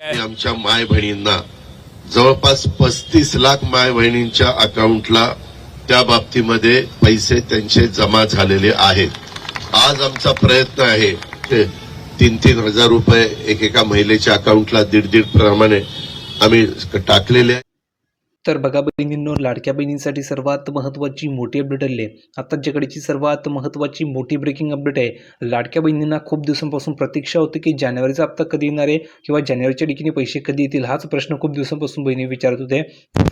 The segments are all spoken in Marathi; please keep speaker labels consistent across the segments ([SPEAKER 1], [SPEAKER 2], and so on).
[SPEAKER 1] आणि आमच्या माय बहिणींना जवळपास 35 लाख माय बहिणींच्या अकाउंटला त्या बाबतीमध्ये पैसे त्यांचे जमा झालेले आहेत। आज आमचा प्रयत्न आहे की 3-3 हजार रुपये एकेका महिलेच्या अकाउंटला 1.5 प्रमाणे आम्ही टाकलेले आहे।
[SPEAKER 2] तर बघा बहिणींनो, लाडक्या बहिणींसाठी सर्वात महत्त्वाची मोठी अपडेट आली आहे। आता जगाची सर्वात महत्त्वाची मोठी ब्रेकिंग अपडेट आहे। लाडक्या बहिणींना खूप दिवसांपासून प्रतीक्षा होती की जानेवारीचा हप्ता कधी येणार आहे किंवा जानेवारीच्या ठिकाणी पैसे कधी येतील, हाच प्रश्न खूप दिवसांपासून बहिणी विचारत होते।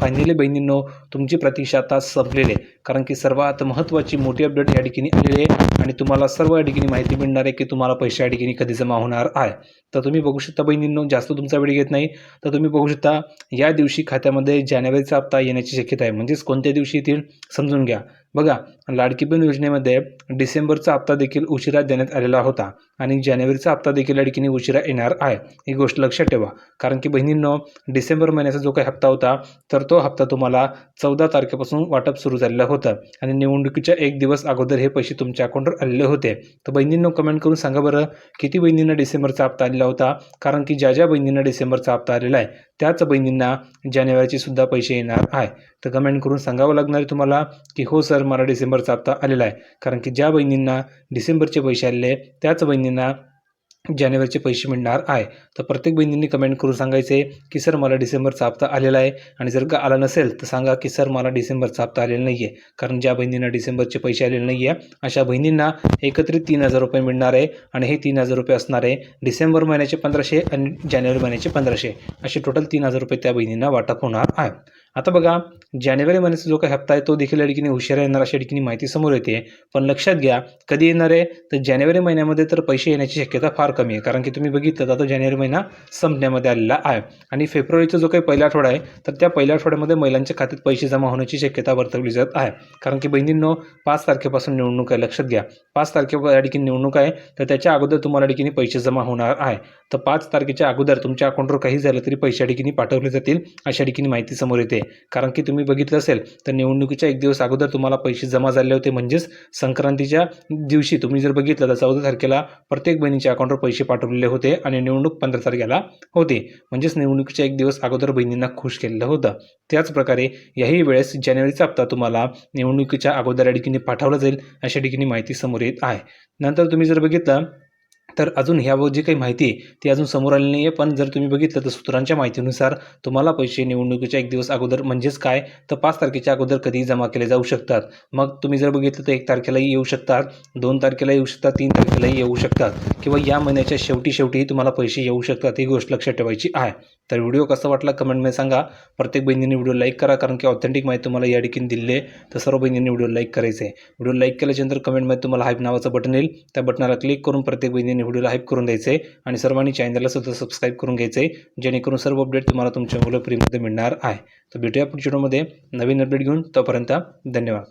[SPEAKER 2] फायनली बहिणींनो, तुमची प्रतीक्षा आता संपलेली आहे, कारण की सर्वात महत्त्वाची मोठी अपडेट या ठिकाणी आलेली आहे आणि तुम्हाला सर्व या ठिकाणी माहिती मिळणार आहे की तुम्हाला पैसे या ठिकाणी कधी जमा होणार आहे। तर तुम्ही बघू शकता बहिणींनो, जास्त तुमचा वेळ घेत नाही, तर तुम्ही बघू शकता या दिवशी खात्यामध्ये जानेवारीचा हप्ता येण्याची शक्यता आहे। म्हणजेच कोणत्या दिवशी येतील समजून घ्या। बघा, लाडकी बहीण योजनेमध्ये डिसेंबरचा हप्ता देखील उशिरा देण्यात आलेला होता आणि जानेवारीचा हप्ता देखील या ठिकाणी उशिरा येणार आहे, ही गोष्ट लक्षात ठेवा। कारण की बहिणींनो, डिसेंबर महिन्याचा जो काही हप्ता होता तर तो हप्ता तुम्हाला 14 तारखेपासून वाटप सुरू झालेलं होतं आणि निवडणुकीच्या 1 दिवस अगोदर हे पैसे तुमच्या अकाउंटवर आलेले होते। तर बहिणींनो, कमेंट करून सांगा बरं, किती बहिणींना डिसेंबरचा हप्ता आलेला होता? कारण की ज्या बहिणींना डिसेंबरचा हप्ता आलेला आहे त्याच बहिणींना जानेवारीचे सुद्धा पैसे येणार आहे। तर कमेंट करून सांगावं लागणार आहे तुम्हाला की हो सर, मला डिसेंबरचा हप्ता आलेला आहे। कारण की ज्या बहिणींना डिसेंबरचे पैसे आलेले त्याच बहिणींना जानेवारीचे पैसे मिळणार आहे। तर प्रत्येक बहिणींनी कमेंट करून सांगायचे की सर, मला डिसेंबरचा हप्ता आलेला आहे, आणि जर का आला नसेल तर सांगा की सर, मला डिसेंबरचा हप्ता आलेला नाही आहे। कारण ज्या बहिणींना डिसेंबरचे पैसे आलेले नाही आहे अशा बहिणींना एकत्रित 3,000 रुपये मिळणार आहे आणि हे 3,000 रुपये असणार आहे डिसेंबर महिन्याचे 1,500 आणि जानेवारी महिन्याचे 1,500, असे टोटल 3,000 रुपये त्या बहिणींना वाटप होणार आहे। आता बघा, जानेवारी महिन्याचा जो काही हप्ता आहे तो देखील या ठिकाणी उशिरा येणार अशा ठिकाणी माहिती समोर येते। पण लक्षात घ्या, कधी येणार आहे तर जानेवारी महिन्यामध्ये तर पैसे येण्याची शक्यता फार कमी आहे, कारण की तुम्ही बघितलं तर जानेवारी महिना संपण्यामध्ये आलेला आहे आणि फेब्रुवारीचा जो काही पहिला आठवडा आहे तर त्या पहिल्या आठवड्यामध्ये महिलांच्या खात्यात पैसे जमा होण्याची शक्यता वर्तवली जात आहे। कारण की बहिणींनो, 5 तारखेपासून निवडणूक आहे, लक्षात घ्या। 5 तारखेवर या ठिकाणी निवडणूक आहे, तर त्याच्या अगोदर तुम्हाला या ठिकाणी पैसे जमा होणार आहे। तर 5 तारखेच्या अगोदर तुमच्या अकाउंटवर काही झालं तरी पैसे या ठिकाणी पाठवले जातील अशा ठिकाणी माहिती समोर येते। कारण की तुम्ही बघितलं असेल तर निवडणुकीच्या 1 दिवस अगोदर तुम्हाला पैसे जमा झाले होते, म्हणजेच संक्रांतीच्या दिवशी तुम्ही जर बघितलं तर 14 तारखेला प्रत्येक बहिणीच्या अकाउंटवर पैसे पाठवलेले होते आणि निवडणूक 15 तारखेला होते, म्हणजेच निवडणुकीच्या 1 दिवस अगोदर बहिणींना खुश केलेलं होतं। त्याचप्रकारे याही वेळेस जानेवारीचा हप्ता तुम्हाला निवडणुकीच्या अगोदर या ठिकाणी पाठवला जाईल अशा ठिकाणी माहिती समोर येत आहे। नंतर तुम्ही जर बघितलं तर अजून ह्यावर जी काही माहिती आहे ती अजून समोर आली नाही आहे, पण जर तुम्ही बघितलं तर सूत्रांच्या माहितीनुसार तुम्हाला पैसे निवडणुकीच्या 1 दिवस अगोदर, म्हणजेच काय तर 5 तारखेच्या अगोदर कधीही जमा केले जाऊ शकतात। मग तुम्ही जर बघितलं तर 1 तारखेलाही येऊ शकतात, 2 तारखेला येऊ शकतात, 3 तारखेलाही येऊ शकतात किंवा या महिन्याच्या शेवटीही तुम्हाला पैसे येऊ शकतात, ही गोष्ट लक्षात ठेवायची आहे। तर व्हिडिओ कसा वाटला कमेंटमध्ये सांगा। प्रत्येक बहिणींनी व्हिडिओ लाईक करा, कारण की ऑथेंटिक माहिती तुम्हाला या ठिकाणी दिली आहे, तर सर्व बहिणींनी व्हिडिओ लाईक करायचं आहे। व्हिडिओ लाईक केल्याच्यानंतर कमेंटमध्ये तुम्हाला हाईप नावाचं बटन येईल, त्या बटनाला क्लिक करून प्रत्येक बहिणींनी व्हिडिओला हाईप करून द्यायचं आहे आणि सर्वांनी चॅनलला सुद्धा सबस्क्राईब करून घ्यायचं आहे, जेणेकरून सर्व अपडेट तुम्हाला तुमच्या मोबाईल फ्रीमध्ये मिळणार आहे। तर भेटूया पुढच्या व्हिडिओमध्ये नवीन अपडेट घेऊन, तोपर्यंत धन्यवाद।